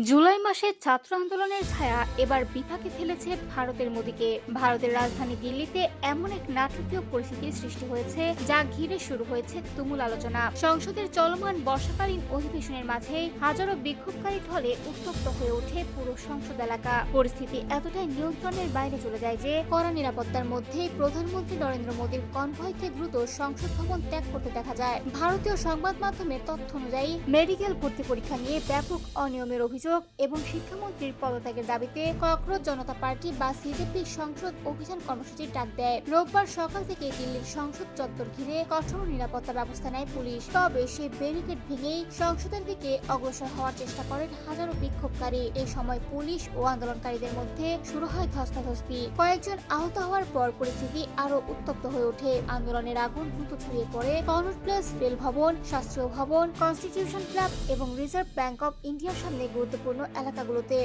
জুলাই মাসে ছাত্র আন্দোলনের ছায়া এবার বিপাকে ফেলেছে ভারতের মোদীকে। ভারতের রাজধানী দিল্লিতে এমন এক নাটকীয় পরিস্থিতির সৃষ্টি হয়েছে যা ঘিরে শুরু হয়েছে তুমুল আলোচনা। সংসদের চলমান বর্ষাকালীন অধিবেশনের মাঝে হাজারো বিক্ষোভকারী ঢলে উত্তপ্ত হয়ে ওঠে পুরো সংসদ এলাকা। পরিস্থিতি এতটাই নিয়ন্ত্রণের বাইরে চলে যায় যে কড়া নিরাপত্তার মধ্যেই প্রধানমন্ত্রী নরেন্দ্র মোদীর কনভয়কে দ্রুত সংসদ ভবন ত্যাগ করতে দেখা যায়। ভারতীয় সংবাদ মাধ্যমের তথ্য অনুযায়ী মেডিকেল ভর্তি পরীক্ষা নিয়ে ব্যাপক অনিয়মের অভিযোগ এবং শিক্ষামন্ত্রীর পদত্যাগের দাবিতে ককরোচ জনতা পার্টি বা সিজেপি সংসদ অভিযান কর্মসূচির ডাক দেয়। রোববার সকাল থেকে দিল্লির সংসদ চত্বর ঘিরে কঠোর নিরাপত্তা ব্যবস্থা নেয় পুলিশ। তবে সেই ব্যারিকেড ভেঙেই সংসদের দিকে অগ্রসর হওয়ার চেষ্টা করেন হাজারো বিক্ষোভকারী। এই সময় পুলিশ ও আন্দোলনকারীদের মধ্যে শুরু হয় ধস্তাধস্তি। কয়েকজন আহত হওয়ার পর পরিস্থিতি আরো উত্তপ্ত হয়ে ওঠে। আন্দোলনের আগুন দ্রুত ছড়িয়ে পড়ে কনট প্লেস, রেল ভবন, শাস্ত্রীয় ভবন, কনস্টিটিউশন ক্লাব এবং রিজার্ভ ব্যাংক অব ইন্ডিয়ার সামনে গুরুত্বপূর্ণ এলাকাগুলোতে।